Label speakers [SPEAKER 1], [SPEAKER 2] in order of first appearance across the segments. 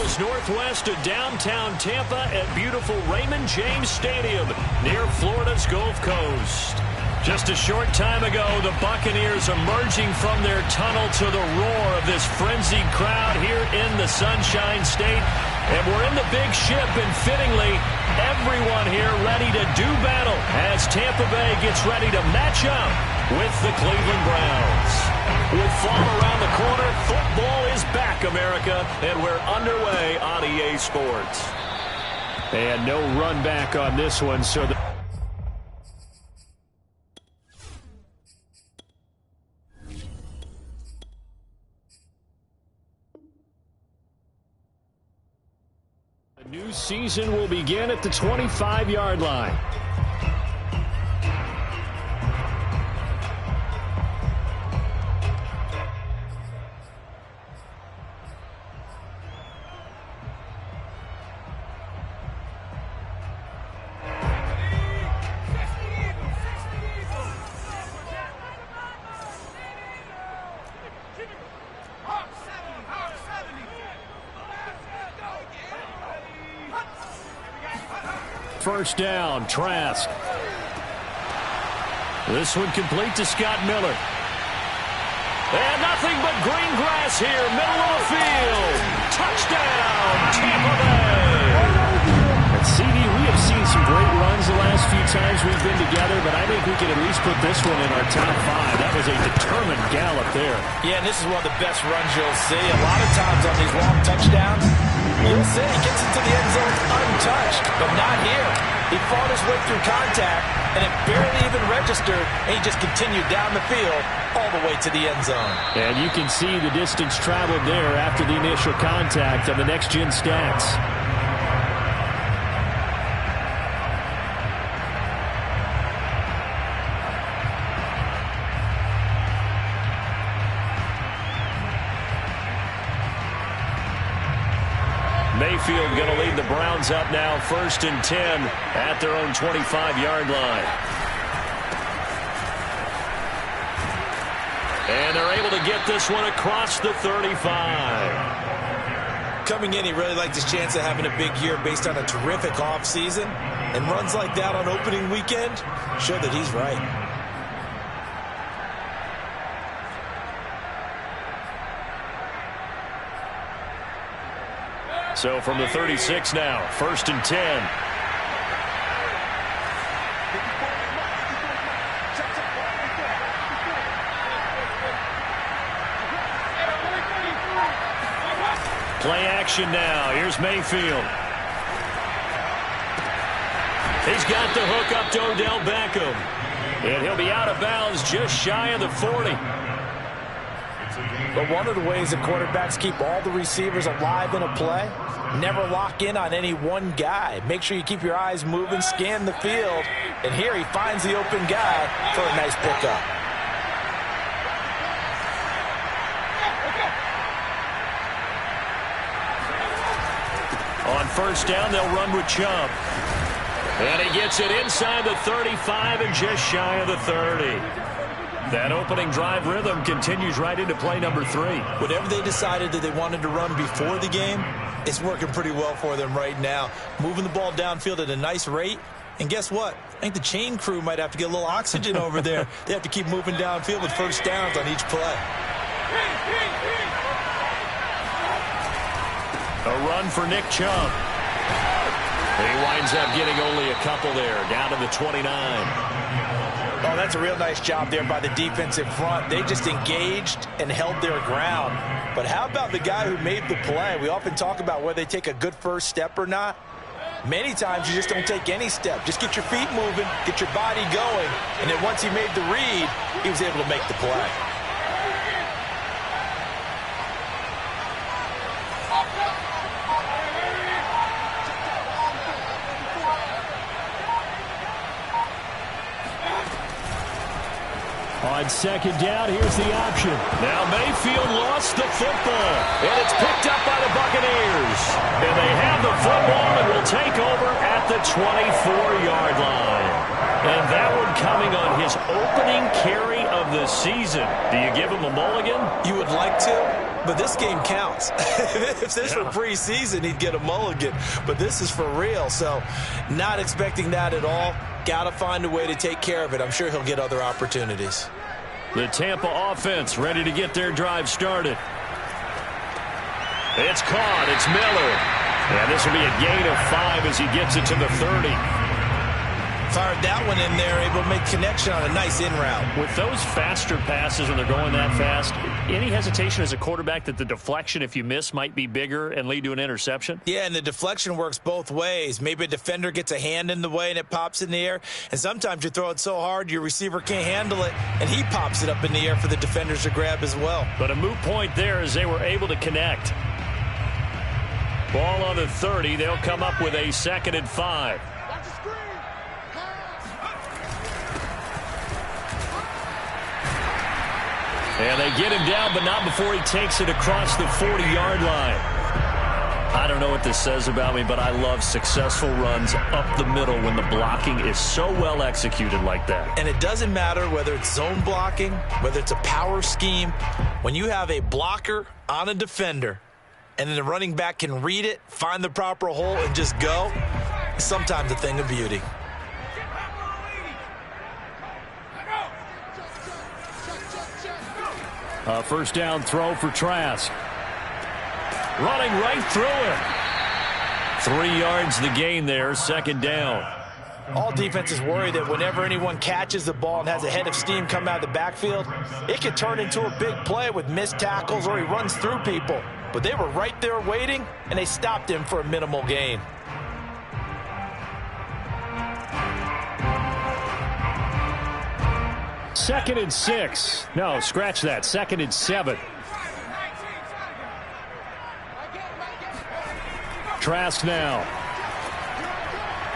[SPEAKER 1] miles northwest of downtown Tampa at beautiful Raymond James Stadium near Florida's Gulf Coast. Just a short time ago, the Buccaneers emerging from their tunnel to the roar of this frenzied crowd here in the Sunshine State. And we're in the big ship, and fittingly, everyone here ready to do battle as Tampa Bay gets ready to match up with the Cleveland Browns. With fall around the corner, football is back, America, and we're underway on EA Sports. And no run back on this one, so the new season will begin at the 25-yard line. First down, Trask. This one complete to Scott Miller. And nothing but green grass here, middle of the field. Touchdown, Tampa Bay. And CD, we have seen some great runs the last few times we've been together, but I think we can at least put this one in our top 5. That was a determined gallop there.
[SPEAKER 2] Yeah, and this is one of the best runs you'll see. A lot of times on these long touchdowns, you'll see he gets into the end zone untouched, but not here. He fought his way through contact, and it barely even registered, and he just continued down the field all the way to the end zone.
[SPEAKER 1] And you can see the distance traveled there after the initial contact on the next-gen stats. Mayfield going to lead the Browns up now, 1st and 10 at their own 25-yard line. And they're able to get this one across the 35.
[SPEAKER 2] Coming in, he really liked his chance of having a big year based on a terrific offseason. And runs like that on opening weekend show that he's right.
[SPEAKER 1] So from the 36 now, 1st and 10. Play action now. Here's Mayfield. He's got the hook up to Odell Beckham. And he'll be out of bounds just shy of the 40.
[SPEAKER 2] But one of the ways that quarterbacks keep all the receivers alive in a play, never lock in on any one guy. Make sure you keep your eyes moving, scan the field. And here he finds the open guy for a nice pickup.
[SPEAKER 1] On 1st down, they'll run with Chubb. And he gets it inside the 35 and just shy of the 30. That opening drive rhythm continues right into play number 3.
[SPEAKER 2] Whatever they decided that they wanted to run before the game, it's working pretty well for them right now. Moving the ball downfield at a nice rate. And guess what? I think the chain crew might have to get a little oxygen over there. They have to keep moving downfield with 1st downs on each play.
[SPEAKER 1] A run for Nick Chubb. And he winds up getting only a couple there, down to the 29.
[SPEAKER 2] Oh, that's a real nice job there by the defensive front. They just engaged and held their ground. But how about the guy who made the play? We often talk about whether they take a good first step or not. Many times you just don't take any step. Just get your feet moving, get your body going, and then once he made the read, he was able to make the play.
[SPEAKER 1] On 2nd down, here's the option. Now Mayfield lost the football, and it's picked up by the Buccaneers. And they have the football and will take over at the 24-yard line. And that one coming on his opening carry of the season. Do you give him a mulligan?
[SPEAKER 2] You would like to. But this game counts. If this were preseason, he'd get a mulligan. But this is for real. So not expecting that at all. Got to find a way to take care of it. I'm sure he'll get other opportunities.
[SPEAKER 1] The Tampa offense ready to get their drive started. It's caught. It's Miller. And this will be a gain of 5 as he gets it to the 30.
[SPEAKER 2] Fired that one in there, able to make connection on a nice in route.
[SPEAKER 1] With those faster passes when they're going that fast, any hesitation as a quarterback that the deflection, if you miss, might be bigger and lead to an interception?
[SPEAKER 2] Yeah, and the deflection works both ways. Maybe a defender gets a hand in the way and it pops in the air. And sometimes you throw it so hard your receiver can't handle it, and he pops it up in the air for the defenders to grab as well.
[SPEAKER 1] But a moot point there as they were able to connect. Ball on the 30. They'll come up with a 2nd and 5. And they get him down, but not before he takes it across the 40-yard line. I don't know what this says about me, but I love successful runs up the middle when the blocking is so well executed like that.
[SPEAKER 2] And it doesn't matter whether it's zone blocking, whether it's a power scheme. When you have a blocker on a defender, and then the running back can read it, find the proper hole, and just go, it's sometimes a thing of beauty.
[SPEAKER 1] A first down throw for Trask. Running right through him. 3 yards the gain there, 2nd down.
[SPEAKER 2] All defenses worry that whenever anyone catches the ball and has a head of steam come out of the backfield, it could turn into a big play with missed tackles or he runs through people. But they were right there waiting, and they stopped him for a minimal gain.
[SPEAKER 1] Second and 6. No, scratch that. 2nd and 7. Trask now.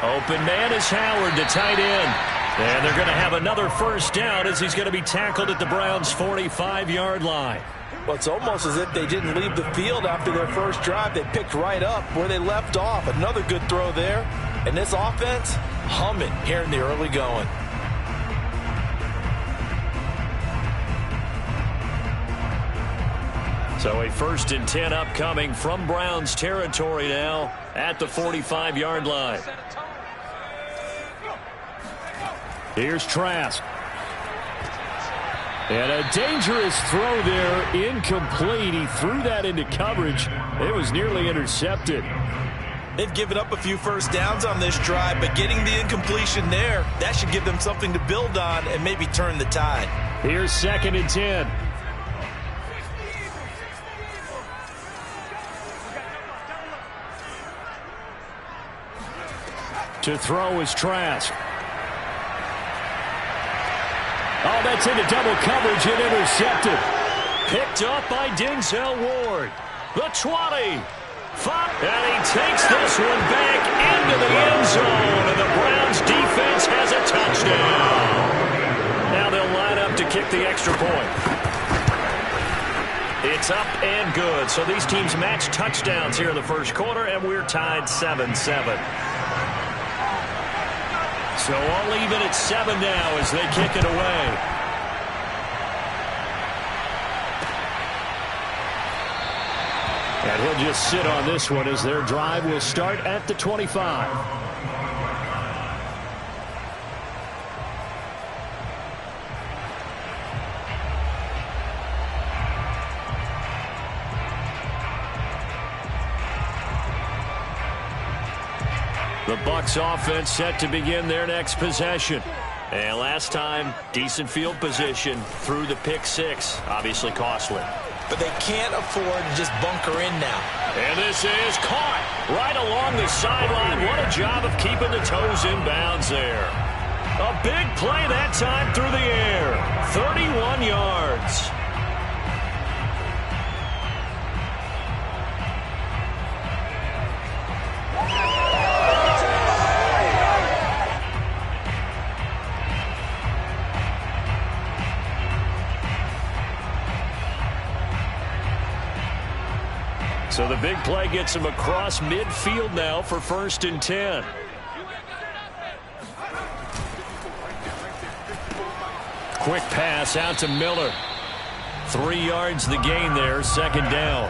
[SPEAKER 1] Open man is Howard, the tight end. And they're going to have another first down as he's going to be tackled at the Browns' 45-yard line.
[SPEAKER 2] Well, it's almost as if they didn't leave the field after their first drive. They picked right up where they left off. Another good throw there. And this offense, humming here in the early going.
[SPEAKER 1] So a 1st and 10 upcoming from Browns territory now at the 45-yard line. Here's Trask. And a dangerous throw there, incomplete. He threw that into coverage. It was nearly intercepted.
[SPEAKER 2] They've given up a few first downs on this drive, but getting the incompletion there, that should give them something to build on and maybe turn the tide.
[SPEAKER 1] Here's 2nd and 10. To throw is Trask. Oh, that's into double coverage and intercepted. Picked up by Denzel Ward. The 20. 5. And he takes this one back into the end zone. And the Browns defense has a touchdown. Now they'll line up to kick the extra point. It's up and good. So these teams match touchdowns here in the first quarter, and we're tied 7-7. So all even at 7 now as they kick it away. And he'll just sit on this one as their drive will start at the 25. The Bucs offense set to begin their next possession. And last time, decent field position through the pick 6. Obviously costly.
[SPEAKER 2] But they can't afford to just bunker in now.
[SPEAKER 1] And this is caught right along the sideline. What a job of keeping the toes in bounds there. A big play that time through the air. 31 yards. So the big play gets him across midfield now for 1st and 10. Quick pass out to Miller. 3 yards the gain there, second down.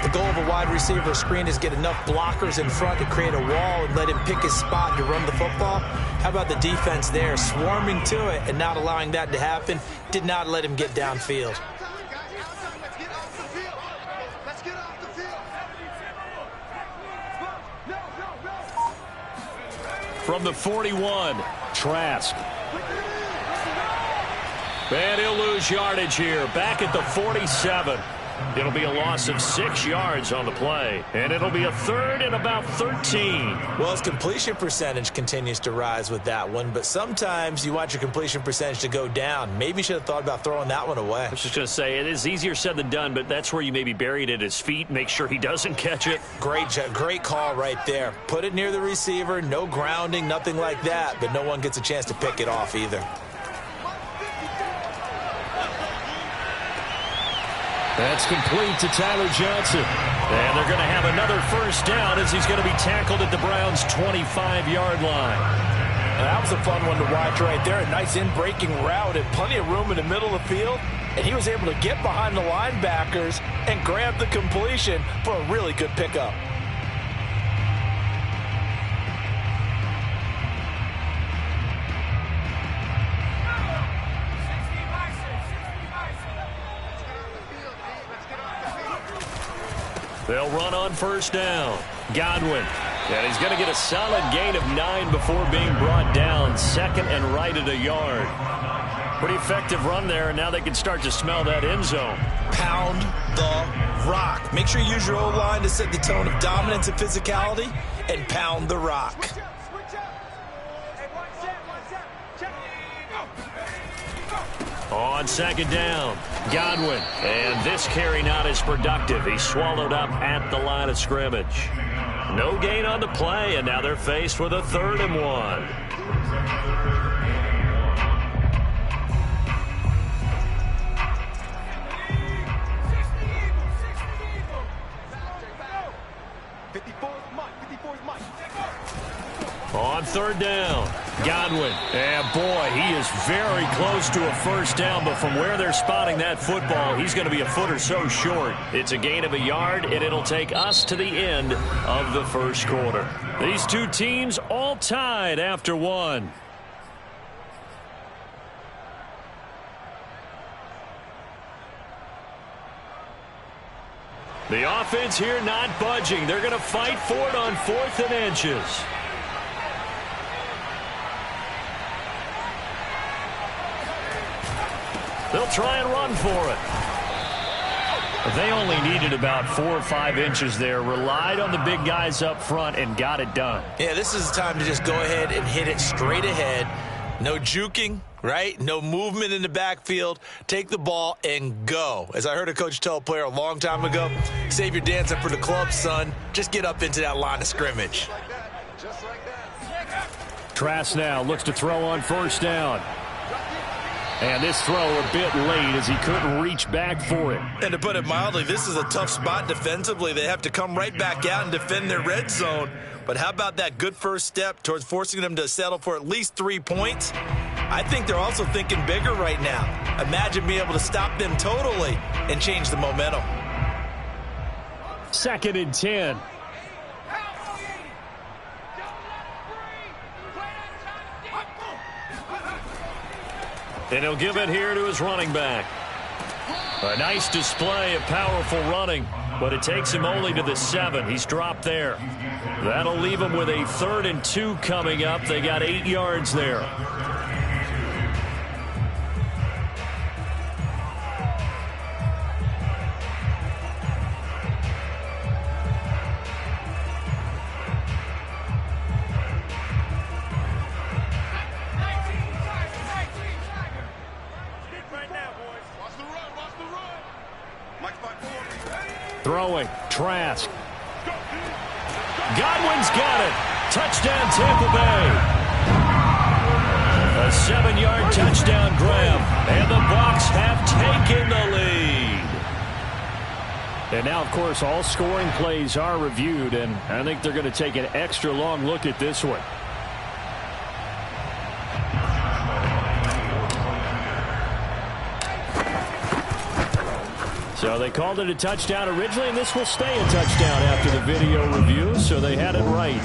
[SPEAKER 2] The goal of a wide receiver screen is get enough blockers in front to create a wall and let him pick his spot to run the football. How about the defense there, swarming to it and not allowing that to happen? Did not let him get downfield.
[SPEAKER 1] From the 41, Trask. And he'll lose yardage here, back at the 47. It'll be a loss of 6 yards on the play, and it'll be a third and about 13.
[SPEAKER 2] Well, his completion percentage continues to rise with that one, but sometimes you want your completion percentage to go down. Maybe you should have thought about throwing that one away.
[SPEAKER 1] I was just going to say, it is easier said than done, but that's where you maybe bury it at his feet, make sure he doesn't catch it.
[SPEAKER 2] Great call right there. Put it near the receiver, no grounding, nothing like that, but no one gets a chance to pick it off either.
[SPEAKER 1] That's complete to Tyler Johnson. And they're going to have another first down as he's going to be tackled at the Browns' 25-yard line.
[SPEAKER 2] That was a fun one to watch right there. A nice in-breaking route and plenty of room in the middle of the field. And he was able to get behind the linebackers and grab the completion for a really good pickup.
[SPEAKER 1] They'll run on first down. Godwin. And he's going to get a solid gain of 9 before being brought down. Second and right at a yard. Pretty effective run there, and now they can start to smell that end zone.
[SPEAKER 2] Pound the rock. Make sure you use your O-line to set the tone of dominance and physicality, and pound the rock.
[SPEAKER 1] On second down, Godwin. And this carry not as productive. He's swallowed up at the line of scrimmage. No gain on the play, and now they're faced with a 3rd and 1. On third down, Godwin. And boy, he is very close to a first down, but from where they're spotting that football, he's going to be a foot or so short. It's a gain of a yard, and it'll take us to the end of the first quarter. These two teams all tied after 1. The offense here not budging. They're going to fight for it on 4th and inches. They'll try and run for it. They only needed about 4 or 5 inches there. Relied on the big guys up front and got it done.
[SPEAKER 2] Yeah, this is the time to just go ahead and hit it straight ahead. No juking, right? No movement in the backfield. Take the ball and go. As I heard a coach tell a player a long time ago, save your dancing for the club, son. Just get up into that line of scrimmage.
[SPEAKER 1] Trask now looks to throw on first down. And this throw a bit late as he couldn't reach back for it.
[SPEAKER 2] And to put it mildly, this is a tough spot defensively. They have to come right back out and defend their red zone. But how about that good first step towards forcing them to settle for at least 3 points? I think they're also thinking bigger right now. Imagine being able to stop them totally and change the momentum.
[SPEAKER 1] 2nd and 10. And he'll give it here to his running back. A nice display of powerful running, but it takes him only to the 7. He's dropped there. That'll leave him with a 3rd and 2 coming up. They got 8 yards there. Throwing, Trask. Godwin's got it. Touchdown, Tampa Bay. A 7-yard touchdown grab, and the Bucs have taken the lead. And now, of course, all scoring plays are reviewed, and I think they're going to take an extra long look at this one. So they called it a touchdown originally, and this will stay a touchdown after the video review, so they had it right.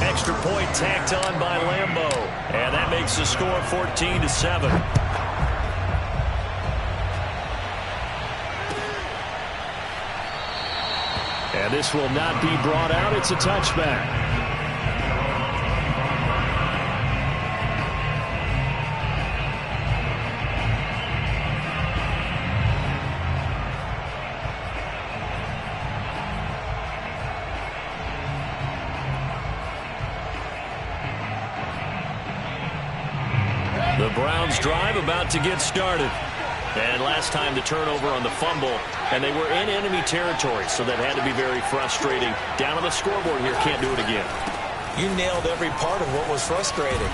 [SPEAKER 1] Extra point tacked on by Lambeau, and that makes the score 14-7. And this will not be brought out. It's a touchback. The Browns drive about to get started. And last time the turnover on the fumble, and they were in enemy territory, so that had to be very frustrating. Down on the scoreboard here, can't do it again.
[SPEAKER 2] You nailed every part of what was frustrating.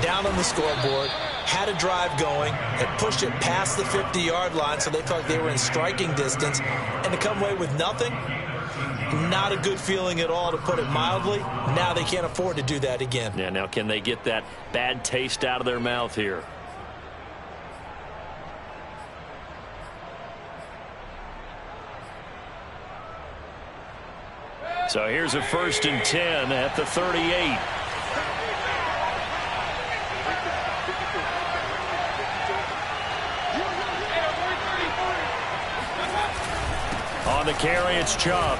[SPEAKER 2] Down on the scoreboard, had a drive going, had pushed it past the 50-yard line, so they thought they were in striking distance, and to come away with nothing, not a good feeling at all, to put it mildly. Now they can't afford to do that again.
[SPEAKER 1] Yeah, now can they get that bad taste out of their mouth here? So here's a 1st and 10 at the 38. On the carry, it's Chubb.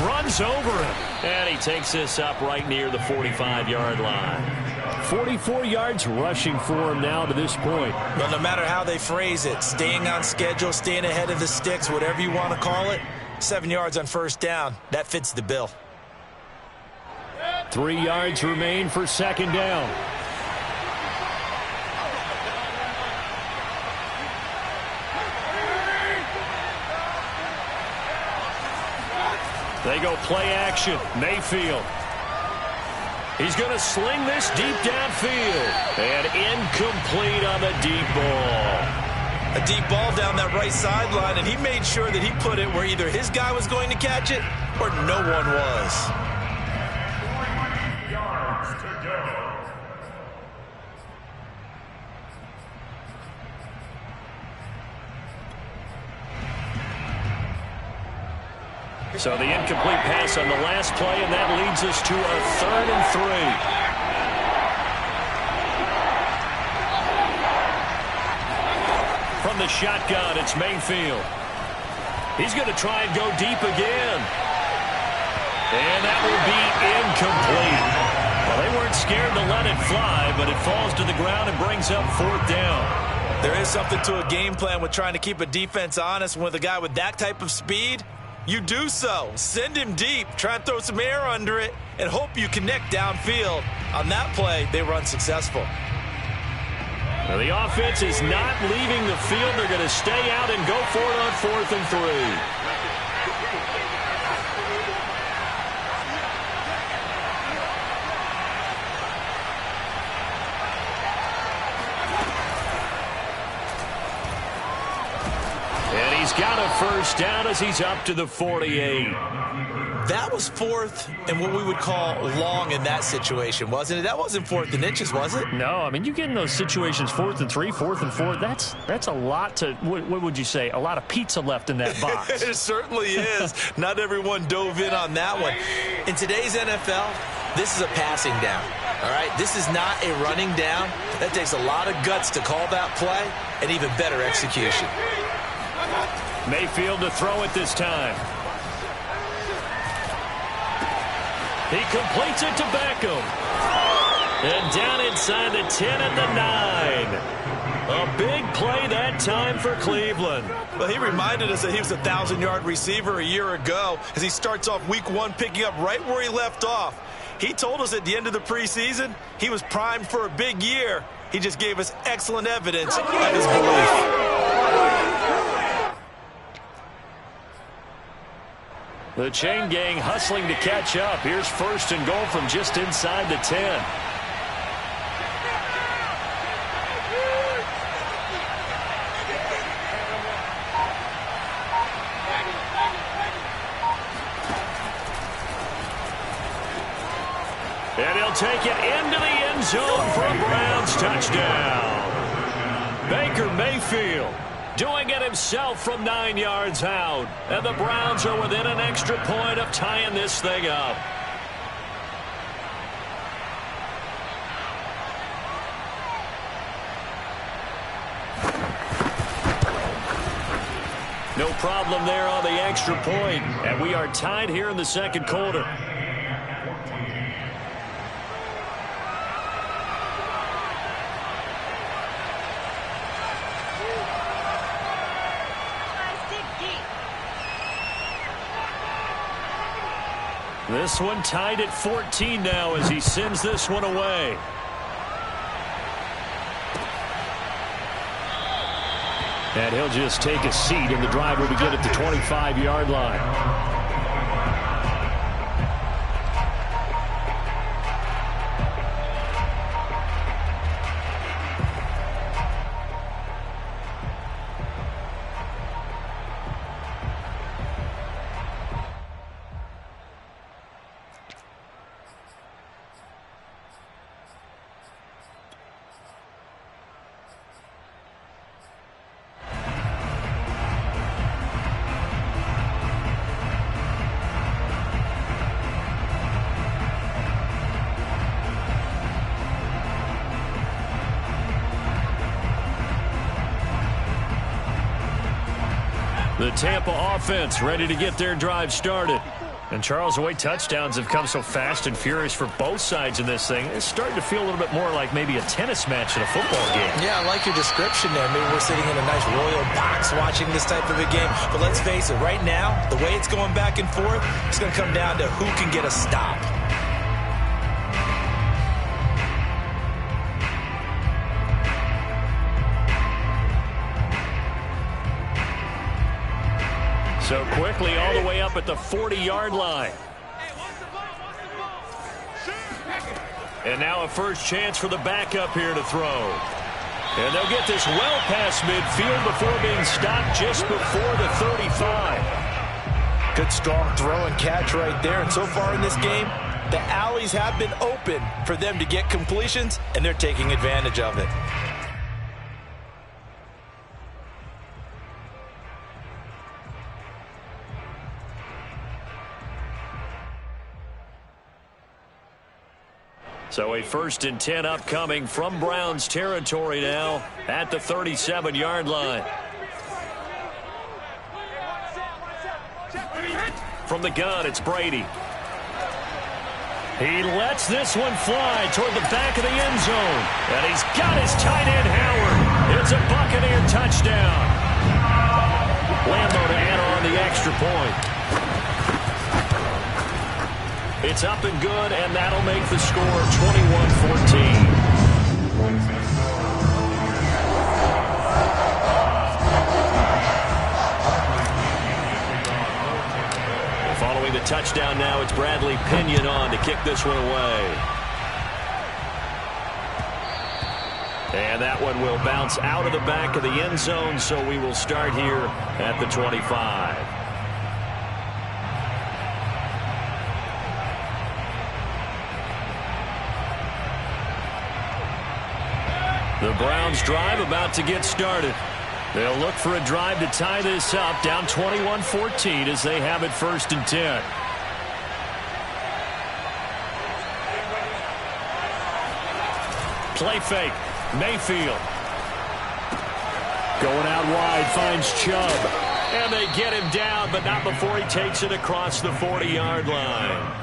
[SPEAKER 1] Runs over him. And he takes this up right near the 45-yard line. 44 yards rushing for him now to this point.
[SPEAKER 2] But no matter how they phrase it, staying on schedule, staying ahead of the sticks, whatever you want to call it, 7 yards on 1st down. That fits the bill.
[SPEAKER 1] 3 yards remain for 2nd down. They go play action. Mayfield. He's going to sling this deep downfield. And incomplete on the deep ball.
[SPEAKER 2] A deep ball down that right sideline, and he made sure that he put it where either his guy was going to catch it or no one was.
[SPEAKER 3] 4 yards to go.
[SPEAKER 1] So the incomplete pass on the last play, and that leads us to a 3rd and 3. From the shotgun, it's Mayfield. He's going to try and go deep again. And that will be incomplete. Well, they weren't scared to let it fly, but it falls to the ground and brings up 4th down.
[SPEAKER 2] There is something to a game plan with trying to keep a defense honest. With a guy with that type of speed, you do so. Send him deep. Try and throw some air under it and hope you connect downfield. On that play, they were unsuccessful.
[SPEAKER 1] Now the offense is not leaving the field. They're going to stay out and go for it on 4th and 3. And he's got a 1st down as he's up to the 48.
[SPEAKER 2] That was 4th and what we would call long in that situation, wasn't it? That wasn't 4th and inches, was it?
[SPEAKER 1] No, I mean, you get in those situations 4th and 3, 4th and 4. That's a lot to, what would you say, a lot of pizza left in that box.
[SPEAKER 2] It certainly is. Not everyone dove in on that one. In today's NFL, this is a passing down, all right? This is not a running down. That takes a lot of guts to call that play and even better execution.
[SPEAKER 1] Mayfield to throw it this time. He completes it to Beckham. And down inside the 10 at the 9. A big play that time for Cleveland.
[SPEAKER 2] Well, he reminded us that he was a 1,000-yard receiver a year ago as he starts off week 1 picking up right where he left off. He told us at the end of the preseason he was primed for a big year. He just gave us excellent evidence of his belief.
[SPEAKER 1] The chain gang hustling to catch up. Here's 1st and goal from just inside the 10. And he'll take it into the end zone for a Browns touchdown. Baker Mayfield doing it himself from 9 yards out. And the Browns are within an extra point of tying this thing up. No problem there on the extra point. And we are tied here in the second quarter. This one tied at 14 now as he sends this one away. And he'll just take a seat, and the drive will begin at the 25-yard line. The Tampa offense ready to get their drive started. And Charles, the way touchdowns have come so fast and furious for both sides in this thing, it's starting to feel a little bit more like maybe a tennis match in a football game. Yeah, I like your description there. Maybe we're sitting in a nice royal box watching this type of a game. But let's face it, right now, the way it's going back and forth, it's going to come down to who can get a stop. So quickly all the way up at the 40-yard line. And now a first chance for the backup here to throw. And they'll get this well past midfield before being stopped just before the 35. Good strong throw and catch right there. And so far in this game, the alleys have been open for them to get completions, and they're taking advantage of it. So a 1st and 10 upcoming from Browns territory now at the 37-yard line. From the gun, it's Brady. He lets this one fly toward the back of the end zone. And he's got his tight end, Howard. It's a Buccaneer touchdown. Lambo to add on the extra point. It's up and good, and that'll make the score 21-14. Following the touchdown now, it's Bradley Pinion on to kick this one away. And that one will bounce out of the back of the end zone, so we will start here at the 25. The Browns drive about to get started. They'll look for a drive to tie this up, down 21-14 as they have it 1st and 10. Play fake. Mayfield. Going out wide, finds Chubb. And they get him down, but not before he takes it across the 40-yard line.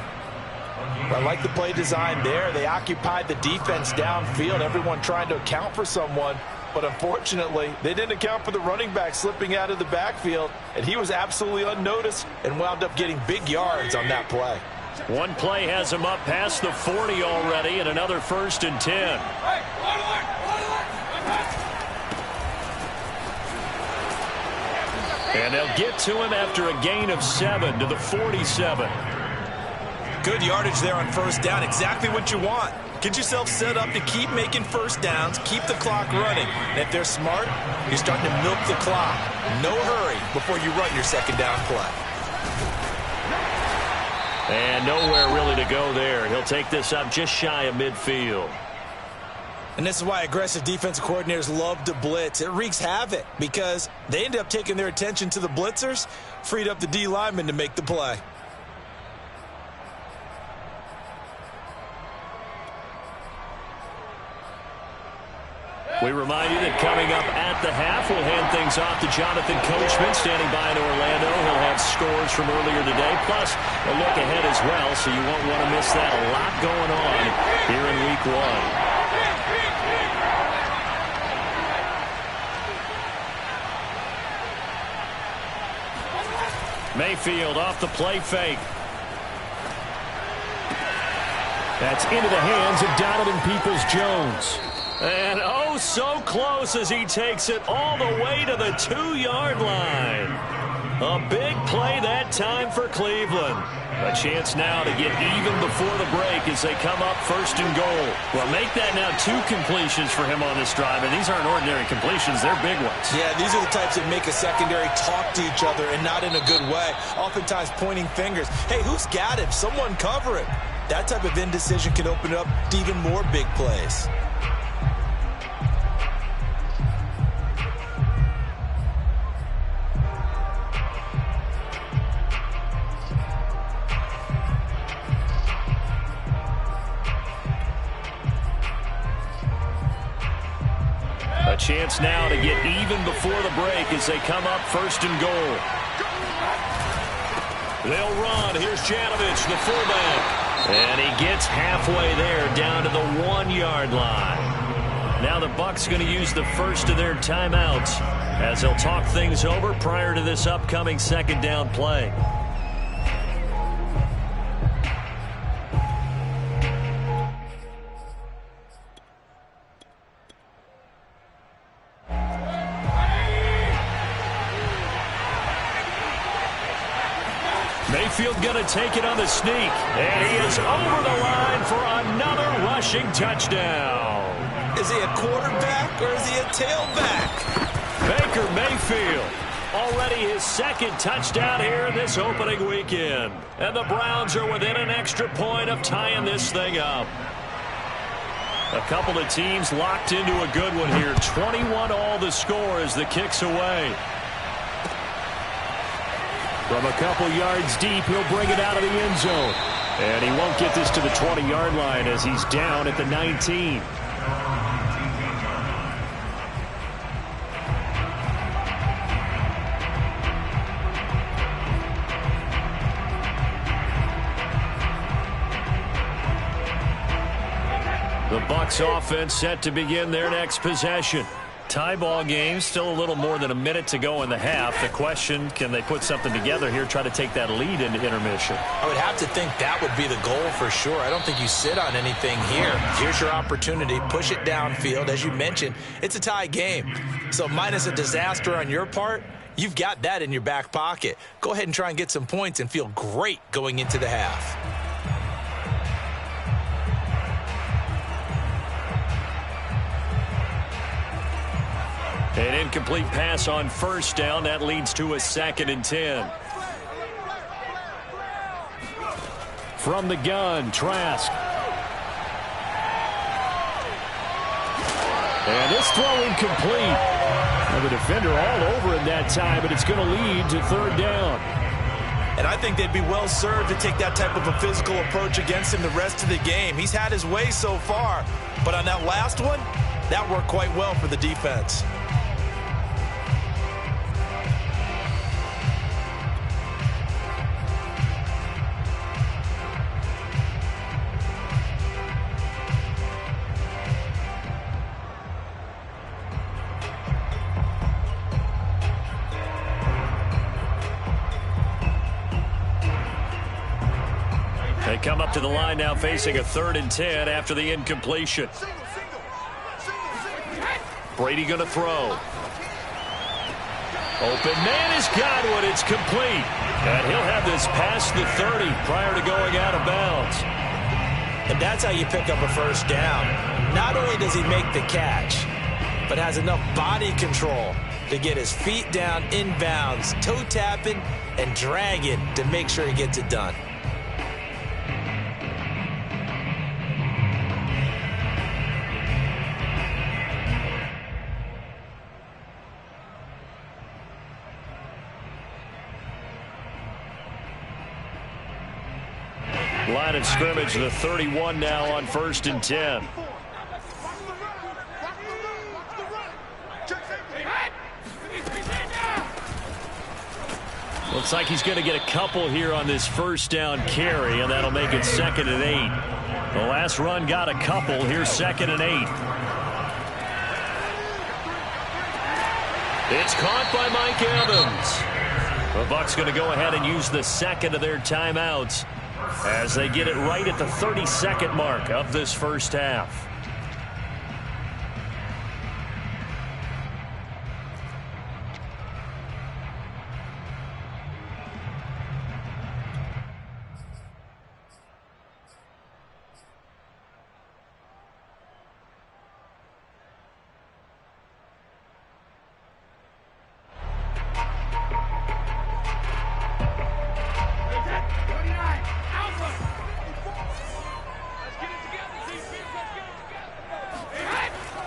[SPEAKER 1] I like the play design there. They occupied the defense downfield, everyone trying to account for someone. But unfortunately, they didn't account for the running back slipping out of the backfield, and he was absolutely unnoticed and wound up getting big yards on that play. One play has him up past the 40 already, and another 1st and 10. And they'll get to him after a gain of 7 to the 47. Good yardage there on 1st down. Exactly what you want. Get yourself set up to keep making 1st downs, keep the clock running. And if they're smart, you're starting to milk the clock. No hurry before you run your 2nd down play. And nowhere really to go there. He'll take this up just shy of midfield.
[SPEAKER 2] And this is why aggressive defensive coordinators love to blitz. It wreaks havoc because they end up taking their attention to the blitzers, freed up the D lineman to make the play.
[SPEAKER 1] We remind you that coming up at the half, we'll hand things off to Jonathan Coachman, standing by in Orlando. He'll have scores from earlier today, plus a look ahead as well, so you won't want to miss that. A lot going on here in Week 1. Mayfield off the play fake. That's into the hands of Donovan Peoples-Jones. And oh, so close as he takes it all the way to the 2-yard line. A big play that time for Cleveland. A chance now to get even before the break as they come up 1st and goal. Well, make that now 2 completions for him on this drive, and these aren't ordinary completions. They're big ones. Yeah, these are the types that make a secondary talk to each other and not in a good way. Oftentimes pointing fingers. Hey, who's got him? Someone cover him. That type of indecision can open up to even more big plays. A chance now to get even before the break as they come up 1st and goal. They'll run. Here's Janovich, the fullback. And he gets halfway there down to the 1-yard line. Now the Bucs going to use the first of their timeouts as they'll talk things over prior to this upcoming 2nd down play. Mayfield going to take it on the sneak. And he is over the line for another rushing touchdown. Is he a quarterback or is he a tailback? Baker Mayfield. Already his 2nd touchdown here this opening weekend. And the Browns are within an extra point of tying this thing up. A couple of teams locked into a good one here. 21 all the score as the kick's away. From a couple yards deep, he'll bring it out of the end zone. And he won't get this to the 20-yard line as he's down at the 19. The Bucs offense set to begin their next possession. Tie ball game, still a little more than a minute to go in the half. The question, can they put something together here, try to take that lead into intermission? I would have to think that would be the goal for sure. I don't think you sit on anything here. Here's your opportunity. Push it downfield. As you mentioned, it's a tie game. So minus a disaster on your part, you've got that in your back pocket. Go ahead and try and get some points and feel great going into the half. An incomplete pass on 1st down. That leads to a 2nd and 10. From the gun, Trask. And this throw incomplete. Well, the defender all over it that time, but it's going to lead to 3rd down. And I think they'd be well served to take that type of a physical approach against him the rest of the game. He's had his way so far, but on that last one, that worked quite well for the defense. They come up to the line now facing a 3rd and 10 after the incompletion. Brady going to throw. Open man has got one. It's complete. And he'll have this past the 30 prior to going out of bounds. And that's how you pick up a 1st down. Not only does he make the catch, but has enough body control to get his feet down inbounds, toe tapping and dragging to make sure he gets it done. Line of scrimmage, the 31 now on 1st and 10. Looks like he's going to get a couple here on this first down carry, and that'll make it 2nd and 8. The last run got a couple. Here's 2nd and 8. It's caught by Mike Evans. The Bucs going to go ahead and use the second of their timeouts as they get it right at the 32nd mark of this first half.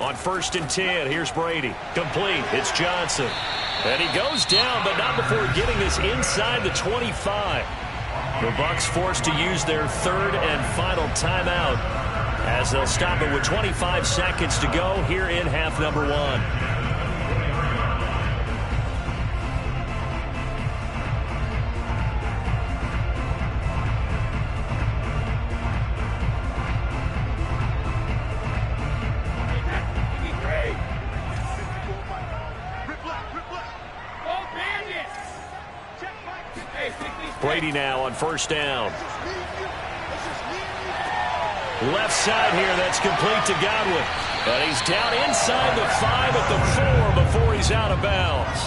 [SPEAKER 1] On 1st and 10, here's Brady. Complete. It's Johnson. And he goes down, but not before getting this inside the 25. The Bucs forced to use their 3rd and final timeout as they'll stop it with 25 seconds to go here in half number 1. Brady now on 1st down. Left side here, that's complete to Godwin. But he's down inside the 5 at the 4 before he's out of bounds.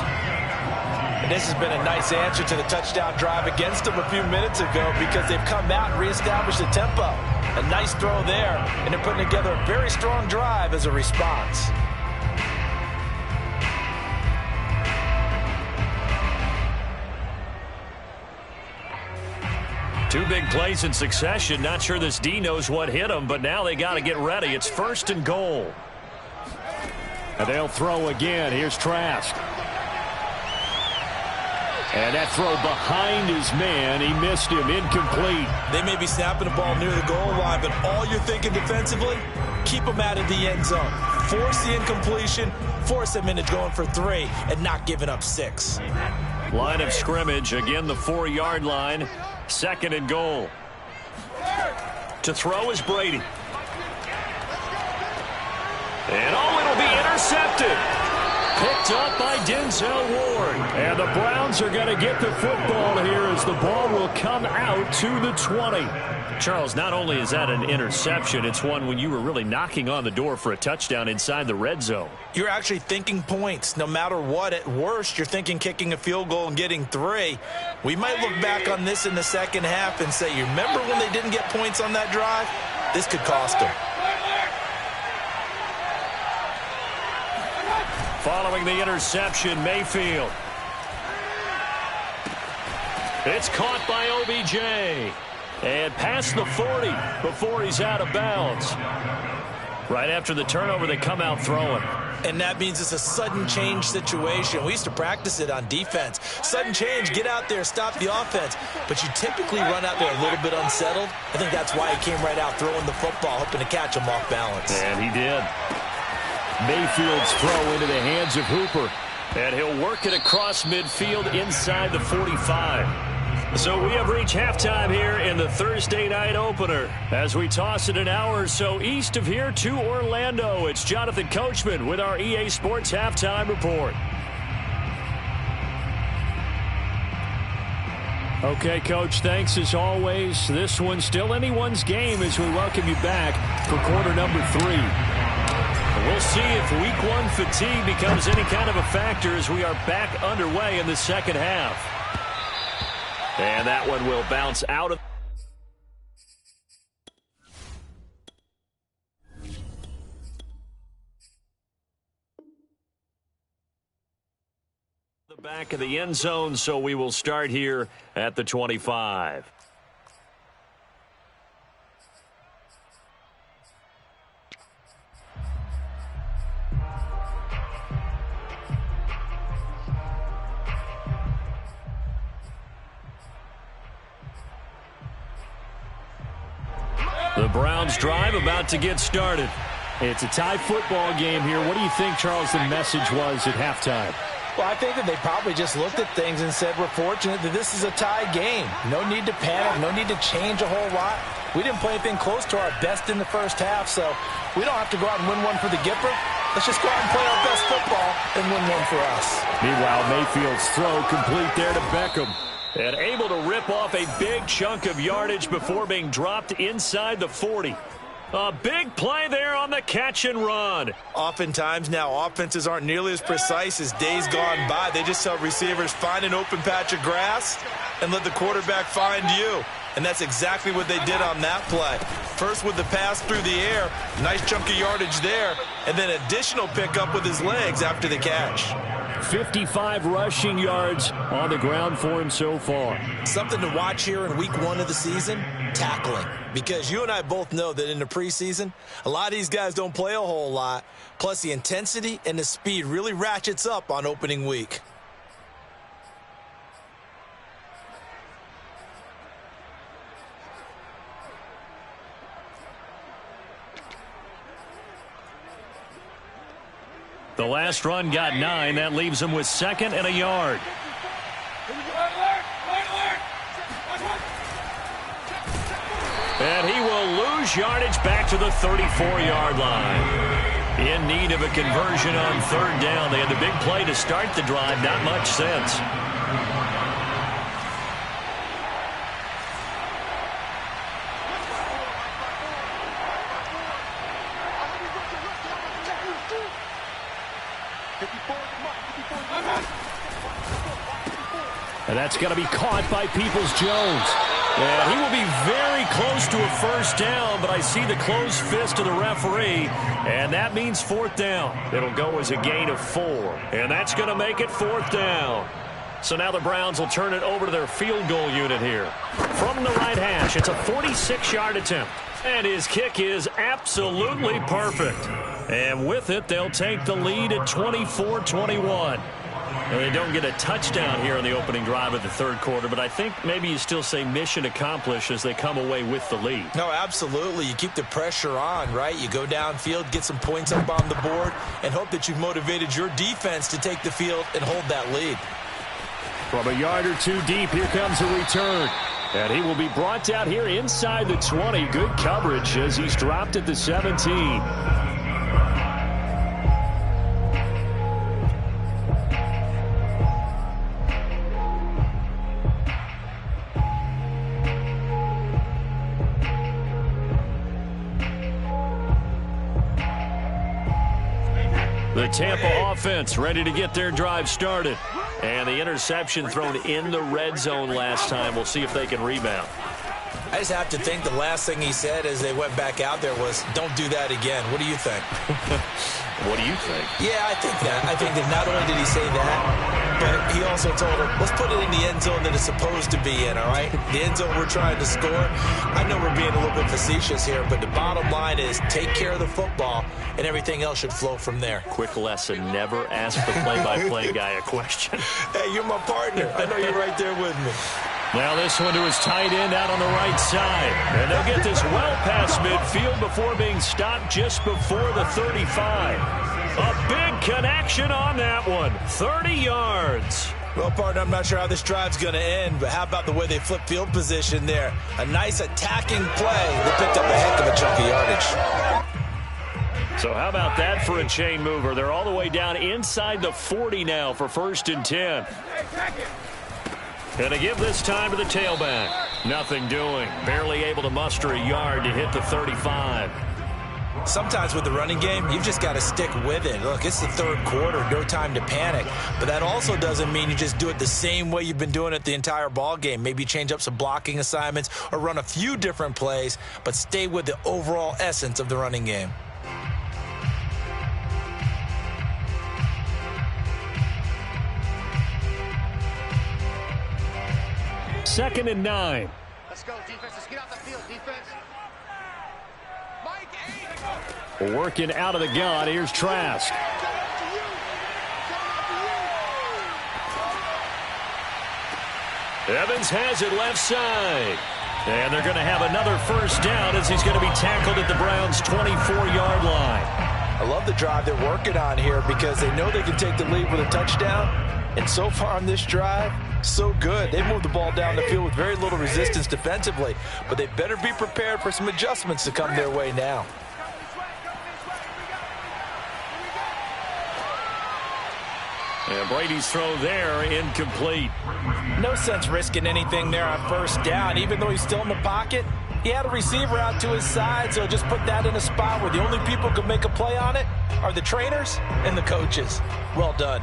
[SPEAKER 2] And this has been a nice answer to the touchdown drive against them a few minutes ago because they've come out and reestablished the tempo. A nice throw there, and they're putting together a very strong drive as a response.
[SPEAKER 1] Two big plays in succession. Not sure this D knows what hit him, but now they got to get ready. It's 1st and goal. And they'll throw again. Here's Trask. And that throw behind his man. He missed him. Incomplete.
[SPEAKER 2] They may be snapping the ball near the goal line, but all you're thinking defensively, keep them out of the end zone. Force the incompletion, force them into going for 3, and not giving up 6.
[SPEAKER 1] Line of scrimmage. Again, the 4-yard line. 2nd and goal. To throw is Brady. And it'll be intercepted. Picked up by Denzel Ward. And the Browns are going to get the football here as the ball will come out to the 20. Charles, not only is that an interception, it's one when you were really knocking on the door for a touchdown inside the red zone.
[SPEAKER 2] You're actually thinking points. No matter what, at worst, you're thinking kicking a field goal and getting 3. We might look back on this in the second half and say, you remember when they didn't get points on that drive? This could cost them.
[SPEAKER 1] Following the interception, Mayfield. It's caught by OBJ. And past the 40 before he's out of bounds. Right after the turnover, they come out throwing.
[SPEAKER 2] And that means it's a sudden change situation. We used to practice it on defense. Sudden change, get out there, stop the offense. But you typically run out there a little bit unsettled. I think that's why he came right out throwing the football, hoping to catch him off balance.
[SPEAKER 1] And he did. Mayfield's throw into the hands of Hooper. And he'll work it across midfield inside the 45. So we have reached halftime here in the Thursday night opener. As we toss it an hour or so east of here to Orlando, it's Jonathan Coachman with our EA Sports Halftime Report. Okay, Coach, thanks as always. This one's still anyone's game as we welcome you back for quarter number 3. We'll see if week 1 fatigue becomes any kind of a factor as we are back underway in the second half. And that one will bounce out of the back of the end zone, so we will start here at the 25. The Browns drive about to get started. It's a tie football game here. What do you think, Charles, the message was at halftime?
[SPEAKER 2] Well, I think that they probably just looked at things and said, we're fortunate that this is a tie game. No need to panic. No need to change a whole lot. We didn't play anything close to our best in the first half, so we don't have to go out and win one for the Gipper. Let's just go out and play our best football and win one for us. Meanwhile, Mayfield's throw complete there to Beckham.
[SPEAKER 1] And able to rip off a big chunk of yardage before being dropped inside the 40. A big play there on the catch and run.
[SPEAKER 2] Oftentimes now, offenses aren't nearly as precise as days gone by. They just tell receivers, find an open patch of grass and let the quarterback find you. And that's exactly what they did on that play. First with the pass through the air, nice chunk of yardage there, and then additional pickup with his legs after the catch.
[SPEAKER 1] 55 rushing yards on the ground for him so far.
[SPEAKER 2] Something to watch here in week 1 of the season, tackling. Because you and I both know that in the preseason, a lot of these guys don't play a whole lot. Plus the intensity and the speed really ratchets up on opening week.
[SPEAKER 1] The last run got 9. That leaves him with 2nd and a yard. And he will lose yardage back to the 34-yard line. In need of a conversion on 3rd down. They had the big play to start the drive. Not much sense. And that's going to be caught by Peoples-Jones. And he will be very close to a 1st down, but I see the closed fist of the referee, and that means 4th down. It'll go as a gain of 4, and that's going to make it 4th down. So now the Browns will turn it over to their field goal unit here. From the right hash, it's a 46-yard attempt. And his kick is absolutely perfect. And with it, they'll take the lead at 24-21. And they don't get a touchdown here on the opening drive of the 3rd quarter, but I think maybe you still say mission accomplished as they come away with the lead.
[SPEAKER 2] No, absolutely. You keep the pressure on, right? You go downfield, get some points up on the board, and hope that you've motivated your defense to take the field and hold that lead.
[SPEAKER 1] From a yard or 2 deep, here comes a return. And he will be brought down here inside the 20. Good coverage as he's dropped at the 17. The Tampa offense ready to get their drive started. And the interception thrown in the red zone last time. We'll see if they can rebound.
[SPEAKER 2] I just have to think the last thing he said as they went back out there was, don't do that again. What do you think?
[SPEAKER 1] What do you think?
[SPEAKER 2] Yeah, I think that. I think that not only did he say that, but he also told him, let's put it in the end zone that it's supposed to be in, all right? The end zone we're trying to score. I know we're being a little bit facetious here, but the bottom line is take care of the football, and everything else should flow from there.
[SPEAKER 1] Quick lesson, never ask the play-by-play guy a question.
[SPEAKER 2] Hey, you're my partner. I know you're right there with me.
[SPEAKER 1] Now this one to his tight end out on the right side. And they'll get this well past midfield before being stopped just before the 35. A big connection on that one. 30 yards.
[SPEAKER 2] Well, partner, I'm not sure how this drive's going to end, but how about the way they flip field position there? A nice attacking play. They picked up a heck of a chunk of yardage.
[SPEAKER 1] So how about that for a chain mover? They're all the way down inside the 40 now for 1st and 10. And they give this time to the tailback. Nothing doing. Barely able to muster a yard to hit the 35.
[SPEAKER 2] Sometimes with the running game, you've just got to stick with it. Look, it's the 3rd quarter, no time to panic. But that also doesn't mean you just do it the same way you've been doing it the entire ball game. Maybe change up some blocking assignments or run a few different plays, but stay with the overall essence of the running game.
[SPEAKER 1] Second and 9.
[SPEAKER 3] Let's go, defense. Let's get out the field, defense.
[SPEAKER 1] Working out of the gun. Here's Trask. Evans has it left side. And they're going to have another first down as he's going to be tackled at the Browns' 24-yard line.
[SPEAKER 2] I love the drive they're working on here because they know they can take the lead with a touchdown. And so far on this drive, so good. They moved the ball down the field with very little resistance defensively, but they better be prepared for some adjustments to come their way now.
[SPEAKER 1] And Brady's throw there, incomplete.
[SPEAKER 2] No sense risking anything there on first down. Even though he's still in the pocket, he had a receiver out to his side, so just put that in a spot where the only people who can make a play on it are the trainers and the coaches. Well done.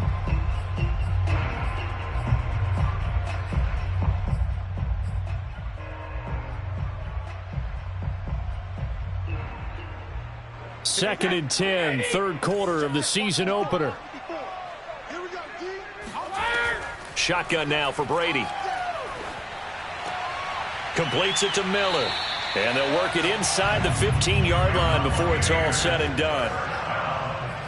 [SPEAKER 1] Second and 10, third quarter of the season opener. Shotgun now for Brady. Completes it to Miller. And they'll work it inside the 15-yard line before it's all said and done.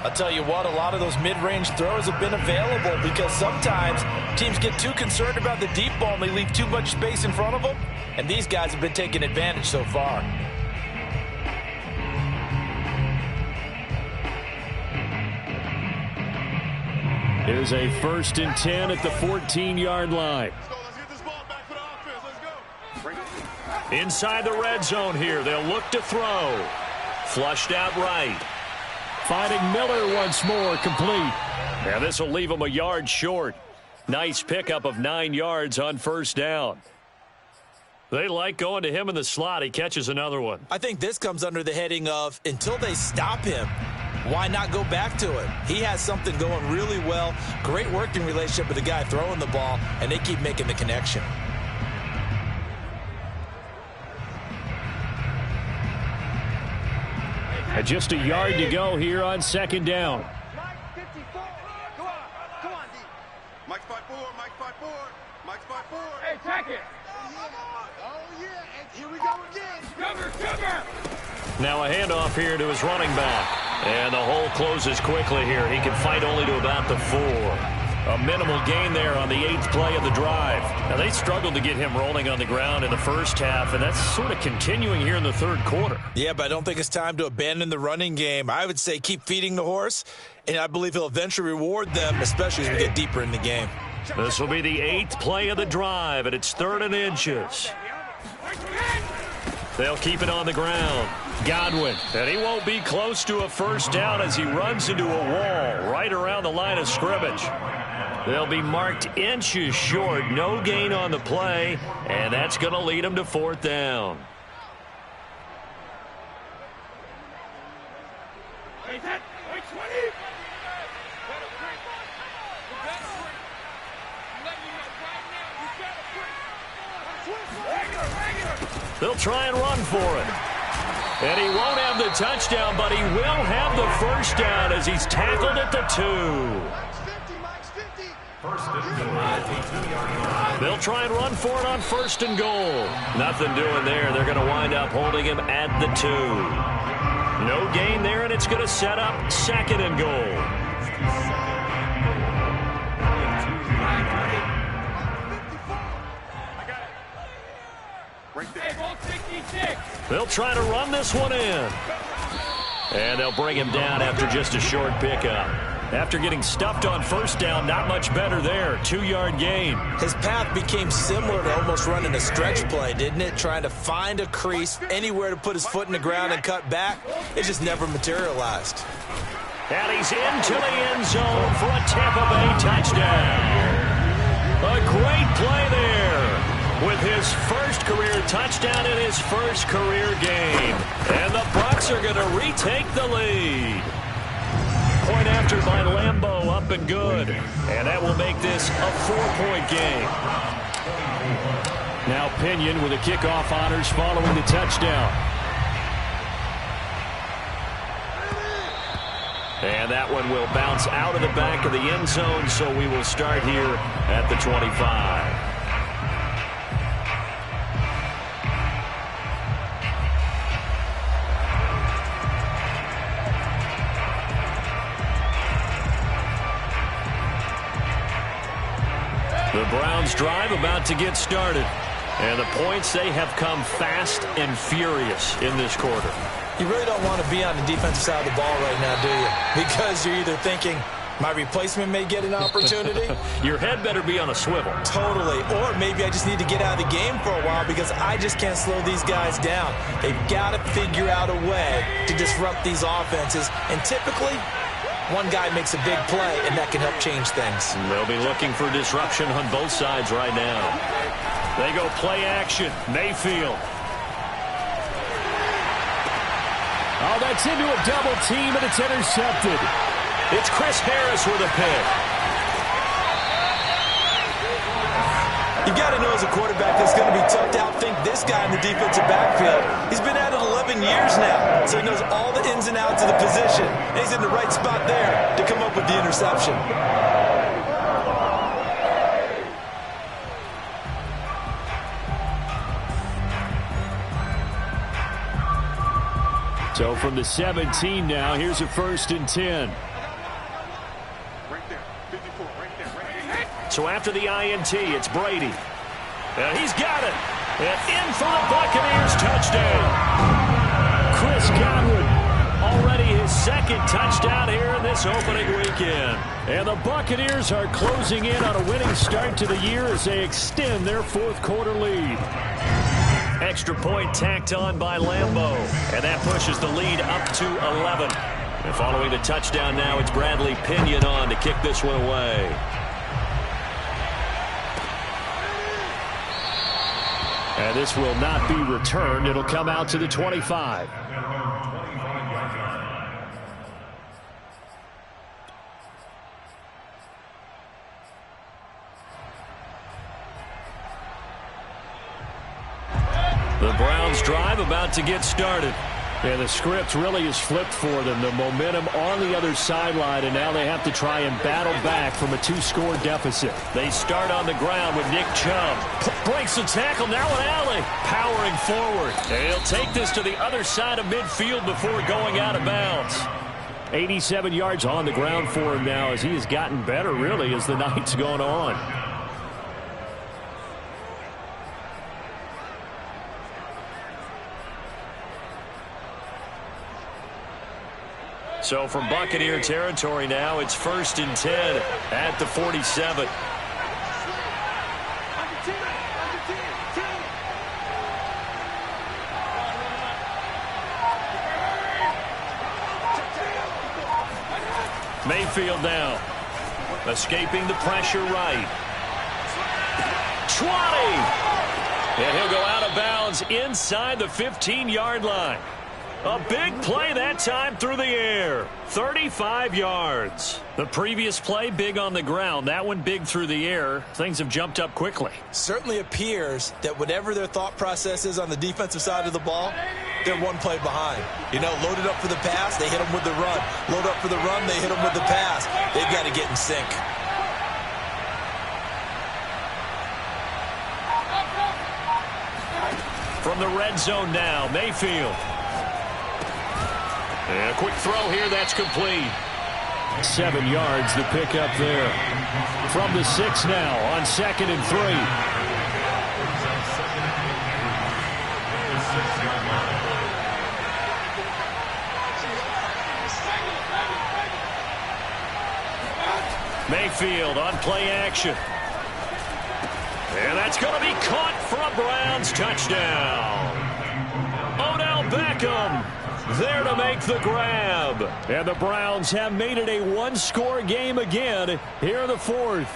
[SPEAKER 2] I'll tell you what, a lot of those mid-range throws have been available because sometimes teams get too concerned about the deep ball and they leave too much space in front of them. And these guys have been taking advantage so far.
[SPEAKER 1] Here's a first and 10 at the 14-yard line. Inside the red zone here. They'll look to throw. Flushed out right. Finding Miller once more, complete. And this will leave him a yard short. Nice pickup of 9 yards on first down. They like going to him in the slot. He catches another one.
[SPEAKER 2] I think this comes under the heading of until they stop him, why not go back to it? He has something going really well. Great working relationship with the guy throwing the ball, and they keep making the connection.
[SPEAKER 1] And just a yard to go here on second down.
[SPEAKER 4] Mike's 5-4, Mike's 5-4, Mike's 5-4.
[SPEAKER 3] Hey, check it. Oh, yeah, and here we go again. Cover.
[SPEAKER 1] Now a handoff here to his running back. And the hole closes quickly here. He can fight only to about the 4. A minimal gain there on the 8th play of the drive. Now they struggled to get him rolling on the ground in the first half, and that's sort of continuing here in the third quarter.
[SPEAKER 2] Yeah, but I don't think it's time to abandon the running game. I would say keep feeding the horse, and I believe he'll eventually reward them, especially as we get deeper in the game.
[SPEAKER 1] This will be the 8th play of the drive, and it's 3rd and inches. They'll keep it on the ground. Godwin, and he won't be close to a first down as he runs into a wall right around the line of scrimmage. They'll be marked inches short, no gain on the play, and that's going to lead them to 4th down. They'll try and run for it. And he won't have the touchdown, but he will have the first down as he's tackled at the 2. They'll try and run for it on 1st and goal. Nothing doing there. They're going to wind up holding him at the 2. No gain there, and it's going to set up 2nd and goal. They'll try to run this one in. And they'll bring him down after just a short pickup. After getting stuffed on first down, not much better there. 2-yard gain.
[SPEAKER 2] His path became similar to almost running a stretch play, didn't it? Trying to find a crease, anywhere to put his foot in the ground and cut back. It just never materialized.
[SPEAKER 1] And he's into the end zone for a Tampa Bay touchdown. A great play there with his first career touchdown in his first career game. And the Bucs are going to retake the lead. Point after by Lambeau, up and good. And that will make this a 4-point game. Now Pinion with the kickoff honors following the touchdown. And that one will bounce out of the back of the end zone, so we will start here at the 25. The Browns drive about to get started. And the points, they have come fast and furious in this quarter.
[SPEAKER 2] You really don't want to be on the defensive side of the ball right now, do you? Because you're either thinking, my replacement may get an opportunity.
[SPEAKER 1] Your head better be on a swivel.
[SPEAKER 2] Totally. Or maybe I just need to get out of the game for a while because I just can't slow these guys down. They've got to figure out a way to disrupt these offenses. And typically, one guy makes a big play, and that can help change things.
[SPEAKER 1] They'll be looking for disruption on both sides right now. They go play action. Mayfield.
[SPEAKER 5] Oh, that's into a double team, and it's intercepted.
[SPEAKER 1] It's Chris Harris with a pick.
[SPEAKER 2] You got to know as a quarterback it's going to be tough to outthink this guy in the defensive backfield. He's been at it 11 years now, so he knows all the ins and outs of the position. And he's in the right spot there to come up with the interception.
[SPEAKER 5] So from the 17 now, here's a 1st and 10.
[SPEAKER 4] Right there. 54. Right there. Right there.
[SPEAKER 1] So after the INT, it's Brady. And he's got it. And in for the Buccaneers touchdown.
[SPEAKER 5] Chris Godwin.
[SPEAKER 1] Already his 2nd touchdown here in this opening weekend.
[SPEAKER 5] And the Buccaneers are closing in on a winning start to the year as they extend their 4th quarter lead.
[SPEAKER 1] Extra point tacked on by Lambeau. And that pushes the lead up to 11. And following the touchdown now, it's Bradley Pinion on to kick this one away.
[SPEAKER 5] And this will not be returned. It'll come out to the 25.
[SPEAKER 1] The Browns drive about to get started.
[SPEAKER 5] And the script really is flipped for them. The momentum on the other sideline, and now they have to try and battle back from a 2-score deficit.
[SPEAKER 1] They start on the ground with Nick Chubb. Breaks the tackle, now an alley. Powering forward. And he'll take this to the other side of midfield before going out of bounds.
[SPEAKER 5] 87 yards on the ground for him now as he has gotten better, really, as the night's gone on.
[SPEAKER 1] So from Buccaneer territory now, it's 1st and 10 at the 47. Mayfield now. Escaping the pressure right. 20! And he'll go out of bounds inside the 15-yard line. A big play that time through the air. 35 yards. The previous play, big on the ground. That one big through the air. Things have jumped up quickly.
[SPEAKER 2] Certainly appears that whatever their thought process is on the defensive side of the ball, they're one play behind. You know, loaded up for the pass, they hit them with the run. Load up for the run, they hit them with the pass. They've got to get in sync.
[SPEAKER 1] From the red zone now, Mayfield. And a quick throw here, that's complete.
[SPEAKER 5] 7 yards, the pickup there. From the 6 now on 2nd and 3.
[SPEAKER 1] Mayfield on play action. And that's going to be caught for a Browns touchdown. Odell Beckham there to make the grab.
[SPEAKER 5] And the Browns have made it a 1-score game again here in the 4th.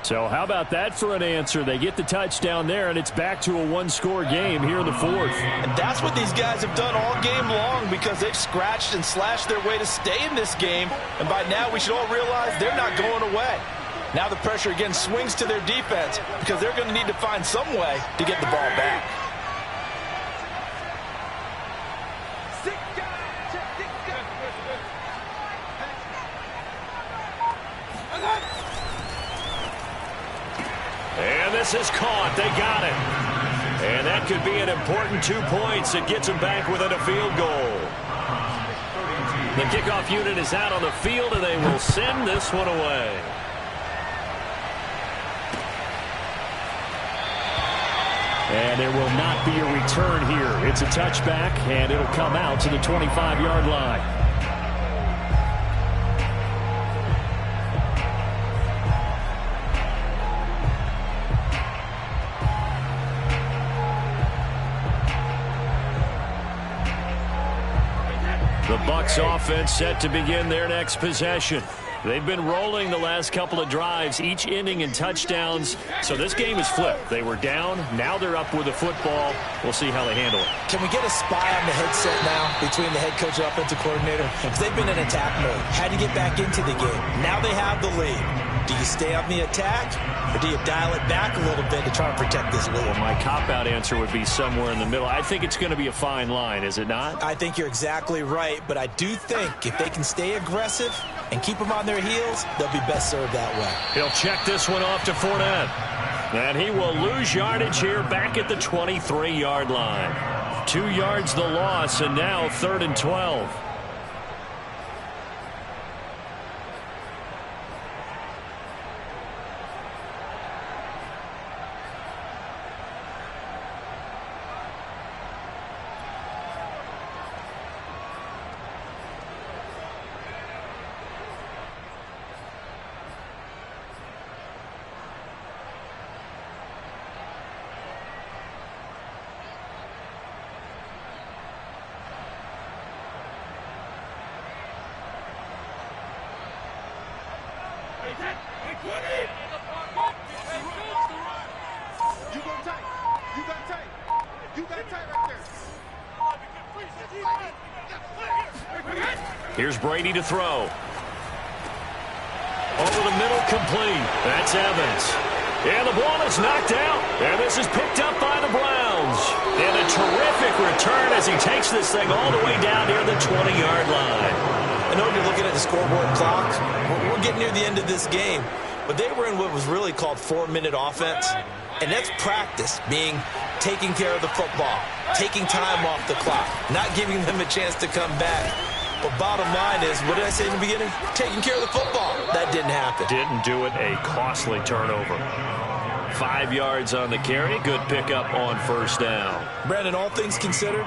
[SPEAKER 5] So how about that for an answer? They get the touchdown there, and it's back to a 1-score game here in the 4th.
[SPEAKER 2] And that's what these guys have done all game long because they've scratched and slashed their way to stay in this game. And by now we should all realize they're not going away. Now the pressure again swings to their defense because they're going to need to find some way to get the ball back.
[SPEAKER 1] And this is caught. They got it. And that could be an important 2 points. It gets them back within a field goal. The kickoff unit is out on the field, and they will send this one away.
[SPEAKER 5] And there will not be a return here. It's a touchback, and it'll come out to the 25-yard line. The Bucs offense set to begin their next possession. They've been rolling the last couple of drives, each ending in touchdowns. So this game is flipped. They were down. Now they're up with the football. We'll see how they handle it.
[SPEAKER 2] Can we get a spy on the headset now between the head coach and offensive coordinator? Because they've been in attack mode. Had to get back into the game. Now they have the lead. Do you stay on the attack, or do you dial it back a little bit to try and protect this lead?
[SPEAKER 5] Well, my cop-out answer would be somewhere in the middle. I think it's going to be a fine line, is it not?
[SPEAKER 2] I think you're exactly right, but I do think if they can stay aggressive and keep them on their heels, they'll be best served that way.
[SPEAKER 5] He'll check this one off to Fournette. And he will lose yardage here back at the 23-yard line. 2 yards the loss, and now 3rd and 12. Here's Brady to throw. Over the middle, complete. That's Evans. And the ball is knocked out. And this is picked up by the Browns. And a terrific return as he takes this thing all the way down near the 20-yard line.
[SPEAKER 2] I know you're looking at the scoreboard clock. We're getting near the end of this game. But they were in what was really called 4-minute offense. And that's practice, being taking care of the football, taking time off the clock, not giving them a chance to come back. But bottom line is, what did I say in the beginning? Taking care of the football. That didn't happen.
[SPEAKER 5] Didn't do it. A costly turnover. 5 yards on the carry. Good pickup on 1st down.
[SPEAKER 2] Brandon, all things considered,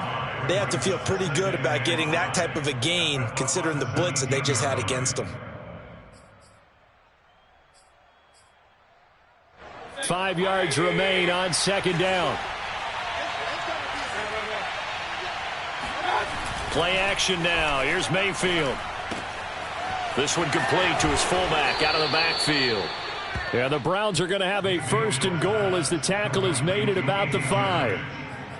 [SPEAKER 2] they have to feel pretty good about getting that type of a gain, considering the blitz that they just had against them.
[SPEAKER 5] 5 yards remain on 2nd down. Play action now. Here's Mayfield. This one complete to his fullback out of the backfield. Yeah, the Browns are going to have a 1st and goal as the tackle is made at about the 5.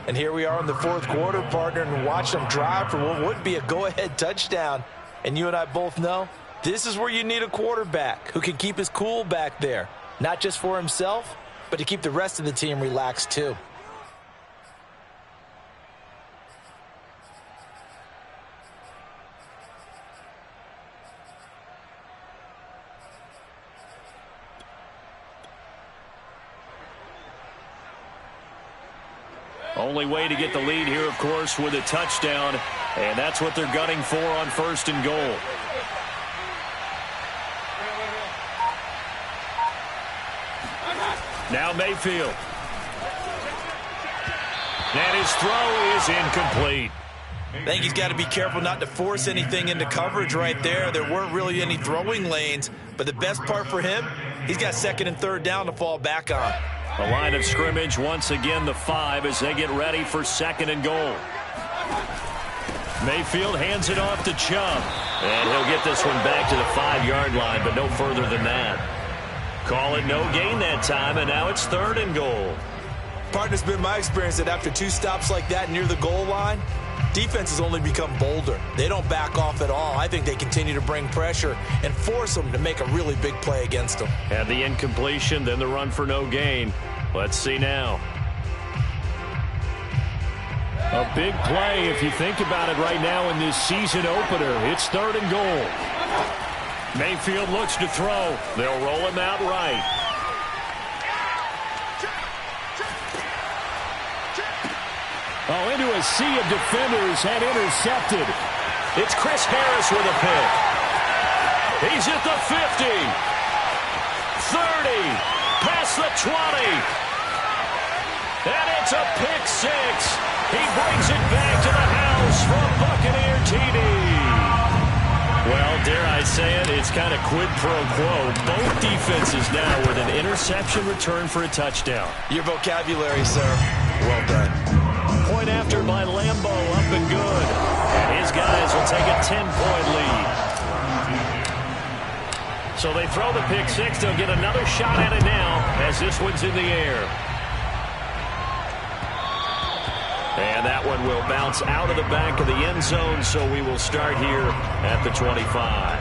[SPEAKER 2] And here we are in the 4th quarter, partner, and watch them drive for what would be a go-ahead touchdown. And you and I both know this is where you need a quarterback who can keep his cool back there. Not just for himself, but to keep the rest of the team relaxed too.
[SPEAKER 5] Only way to get the lead here, of course, with a touchdown. And that's what they're gunning for on 1st and goal. Now Mayfield. And his throw is incomplete.
[SPEAKER 2] I think he's got to be careful not to force anything into coverage right there. There weren't really any throwing lanes. But the best part for him, he's got 2nd and 3rd down to fall back on.
[SPEAKER 5] The line of scrimmage, once again, the 5 as they get ready for 2nd and goal. Mayfield hands it off to Chubb. And he'll get this one back to the 5-yard line, but no further than that. Call it no gain that time, and now it's 3rd and goal.
[SPEAKER 2] Partner's been my experience that after 2 stops like that near the goal line, defenses only become bolder. They don't back off at all. I think they continue to bring pressure and force them to make a really big play against them.
[SPEAKER 5] Had the incompletion, then the run for no gain. Let's see now. A big play if you think about it right now in this season opener. It's 3rd and goal. Mayfield looks to throw. They'll roll him out right. Oh, into a sea of defenders and intercepted. It's Chris Harris with a pick. He's at the 50. 30. Past the 20. And
[SPEAKER 1] It's a pick six. He brings it back to the house for a Buccaneer TD. Well, dare I say it, it's kind of quid pro quo. Both defenses now with an interception return for a touchdown.
[SPEAKER 2] Your vocabulary, sir. Well done.
[SPEAKER 1] Point after by Lambo, up and good. And his guys will take a 10-point lead. So they throw the pick six. They'll get another shot at it now as this one's in the air. And that one will bounce out of the back of the end zone, so we will start here at the 25.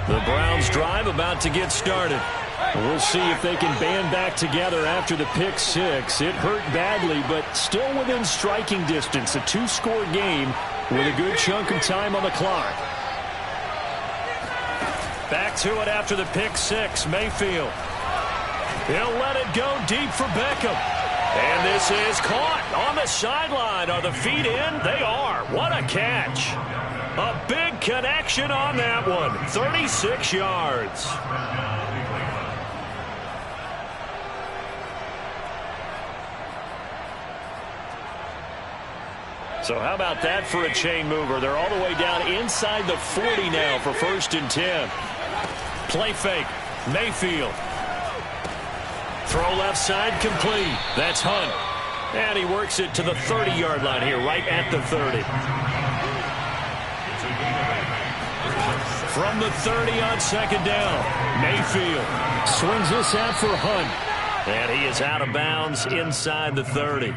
[SPEAKER 1] The Browns drive about to get started. We'll see if they can band back together after the pick six. It hurt badly, but still within striking distance. A two-score game with a good chunk of time on the clock. Back to it after the pick six. Mayfield. He'll let it go deep for Beckham. And this is caught on the sideline. Are the feet in? They are. What a catch. A big connection on that one. 36 yards. So how about that for a chain mover? They're all the way down inside the 40 now for 1st and 10. Play fake. Mayfield. Throw left side complete. That's Hunt. And he works it to the 30-yard line here, right at the 30. From the 30 on 2nd down. Mayfield swings this out for Hunt. And he is out of bounds inside the 30.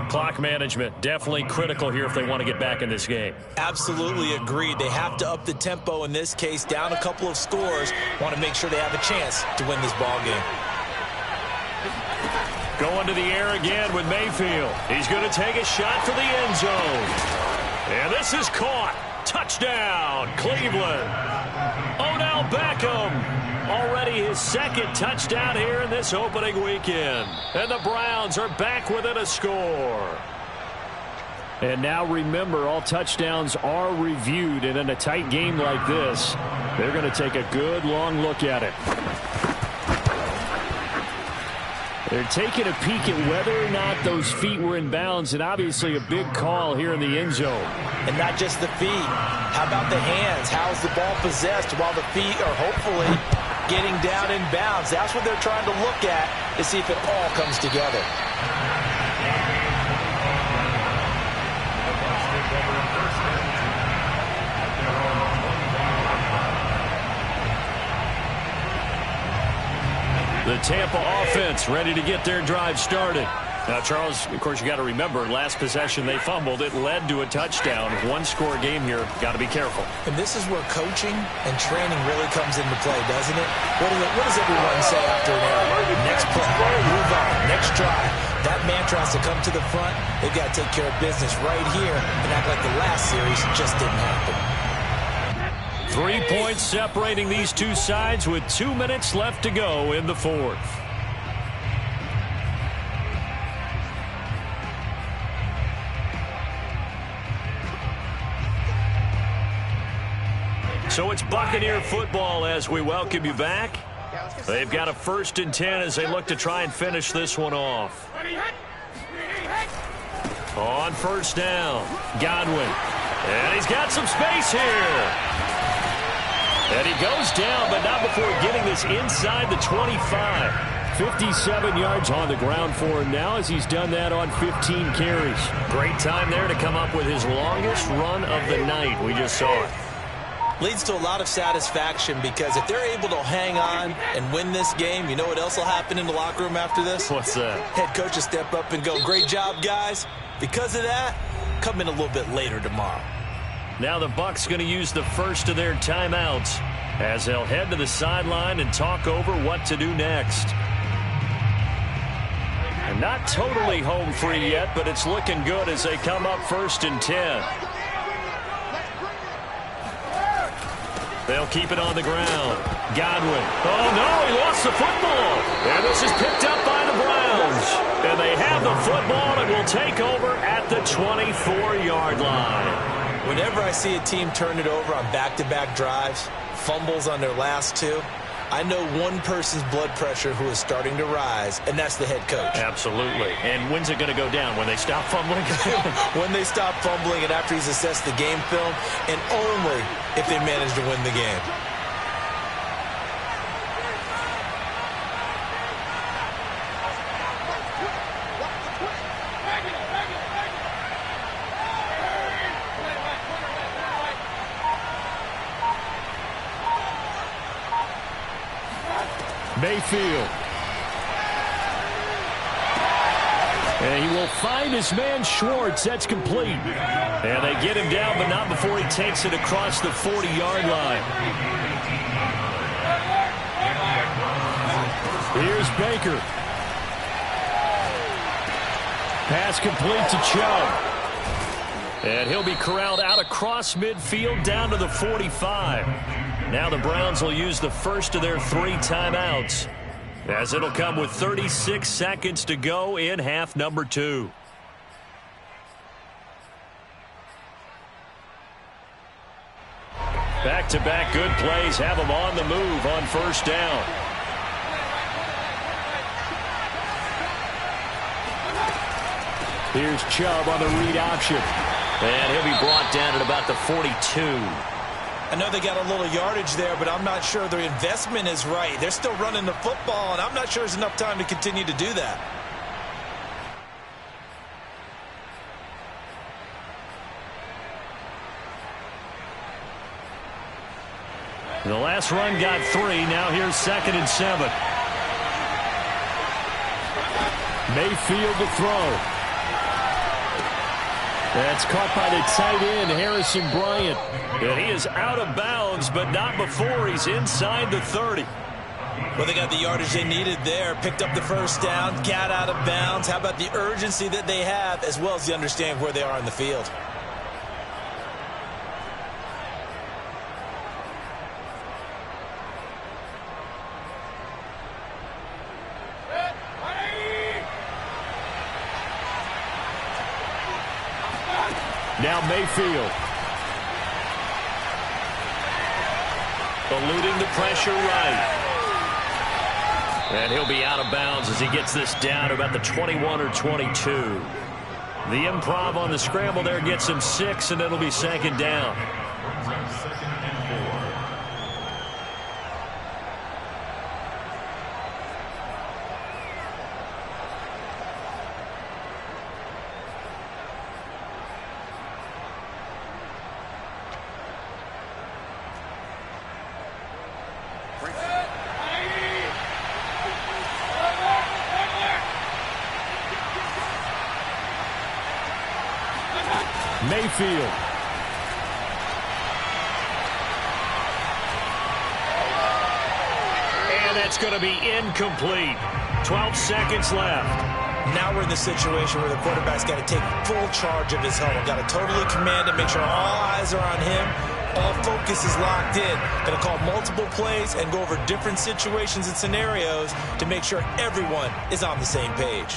[SPEAKER 1] Clock management definitely critical here if they want to get back in this game.
[SPEAKER 2] Absolutely agreed. They have to up the tempo in this case, down a couple of scores. Want to make sure they have a chance to win this ball game.
[SPEAKER 1] Going to the air again with Mayfield. He's going to take a shot for the end zone. And this is caught. Touchdown, Cleveland. Odell Beckham. Already his 2nd touchdown here in this opening weekend. And the Browns are back within a score. And now remember, all touchdowns are reviewed. And in a tight game like this, they're going to take a good long look at it. They're taking a peek at whether or not those feet were in bounds, and obviously a big call here in the end zone.
[SPEAKER 2] And not just the feet. How about the hands? How's the ball possessed while the feet are hopefully getting down in bounds? That's what they're trying to look at to see if it all comes together.
[SPEAKER 1] The Tampa offense ready to get their drive started. Now, Charles, of course, you got to remember, last possession they fumbled. It led to a touchdown. One-score game here. Got to be careful.
[SPEAKER 2] And this is where coaching and training really comes into play, doesn't it? What does everyone say after an error? Next play, move on, next drive. That mantra has to come to the front. They've got to take care of business right here and act like the last series just didn't happen.
[SPEAKER 1] 3 points separating these two sides with 2 minutes left to go in the 4th. So it's Buccaneer football as we welcome you back. They've got a 1st and 10 as they look to try and finish this one off. On 1st down, Godwin. And he's got some space here. And he goes down, but not before getting this inside the 25. 57 yards on the ground for him now as he's done that on 15 carries. Great time there to come up with his longest run of the night. We just saw it.
[SPEAKER 2] Leads to a lot of satisfaction because if they're able to hang on and win this game, you know what else will happen in the locker room after this?
[SPEAKER 1] What's that?
[SPEAKER 2] Head coach will step up and go, great job, guys. Because of that, come in a little bit later tomorrow.
[SPEAKER 1] Now the Bucs going to use the first of their timeouts as they'll head to the sideline and talk over what to do next. And not totally home free yet, but it's looking good as they come up 1st and 10. They'll keep it on the ground. Godwin. Oh, no, he lost the football. And this is picked up by the Browns. And they have the football and will take over at the 24-yard line.
[SPEAKER 2] Whenever I see a team turn it over on back-to-back drives, fumbles on their last two, I know one person's blood pressure who is starting to rise, and that's the head coach.
[SPEAKER 1] Absolutely. And when's it going to go down? When they stop fumbling?
[SPEAKER 2] When they stop fumbling and after he's assessed the game film, and only if they manage to win the game.
[SPEAKER 5] Mayfield. And he will find his man Schwartz. That's complete. And they get him down, but not before he takes it across the 40-yard line. Here's Baker. Pass complete to Chubb. And he'll be corralled out across midfield down to the 45. Now the Browns will use the first of their 3 timeouts, as it'll come with 36 seconds to go in half number 2. Back-to-back good plays have them on the move on first down. Here's Chubb on the read option.
[SPEAKER 1] And he'll be brought down at about the 42.
[SPEAKER 2] I know they got a little yardage there, but I'm not sure their investment is right. They're still running the football, and I'm not sure there's enough time to continue to do that.
[SPEAKER 5] The last run got 3. Now here's 2nd and 7. Mayfield to throw. That's caught by the tight end, Harrison Bryant.
[SPEAKER 1] And he is out of bounds, but not before he's inside the 30.
[SPEAKER 2] Well, they got the yardage they needed there, picked up the first down, got out of bounds. How about the urgency that they have, as well as the understanding where they are in the field?
[SPEAKER 5] Now Mayfield.
[SPEAKER 1] Eluding the pressure right. And he'll be out of bounds as he gets this down to about the 21 or 22. The improv on the scramble there gets him 6, and it'll be 2nd down.
[SPEAKER 5] Mayfield.
[SPEAKER 1] And that's going to be incomplete. 12 seconds left.
[SPEAKER 2] Now we're in the situation where the quarterback's got to take full charge of his huddle. Got to totally command it, make sure all eyes are on him. All focus is locked in. Going to call multiple plays and go over different situations and scenarios to make sure everyone is on the same page.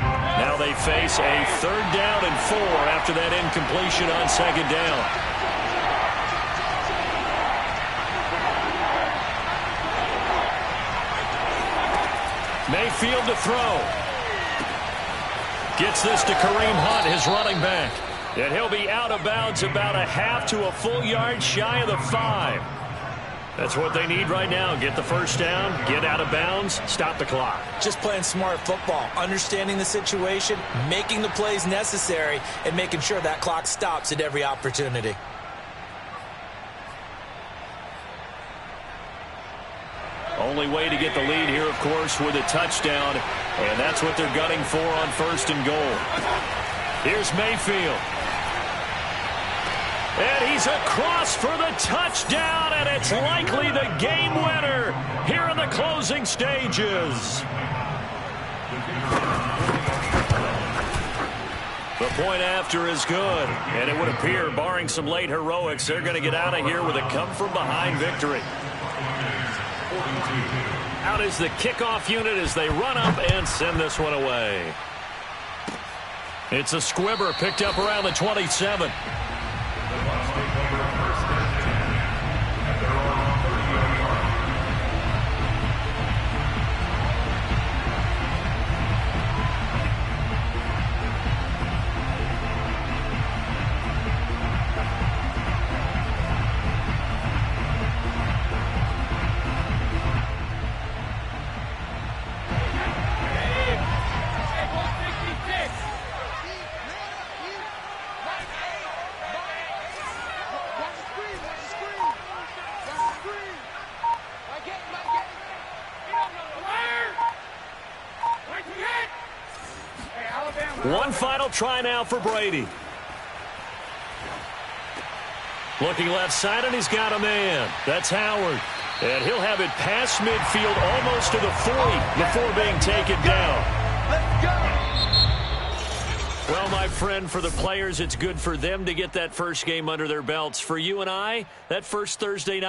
[SPEAKER 1] Now they face a 3rd down and 4 after that incompletion on 2nd down. Mayfield to throw. Gets this to Kareem Hunt, his running back. And he'll be out of bounds about a half to a full yard shy of the 5. That's what they need right now. Get the first down, get out of bounds, stop the clock.
[SPEAKER 2] Just playing smart football, understanding the situation, making the plays necessary, and making sure that clock stops at every opportunity.
[SPEAKER 1] Only way to get the lead here, of course, with a touchdown, and that's what they're gunning for on 1st and goal. Here's Mayfield. And he's across for the touchdown, and it's likely the game winner here in the closing stages. The point after is good, and it would appear, barring some late heroics, they're going to get out of here with a come-from-behind victory. Out is the kickoff unit as they run up and send this one away. It's a squibber picked up around the 27. One final try now for Brady. Looking left side, and he's got a man. That's Howard. And he'll have it past midfield almost to the 40 before being taken down.
[SPEAKER 2] Let's go.
[SPEAKER 1] Well, my friend, for the players, it's good for them to get that first game under their belts. For you and I, that first Thursday night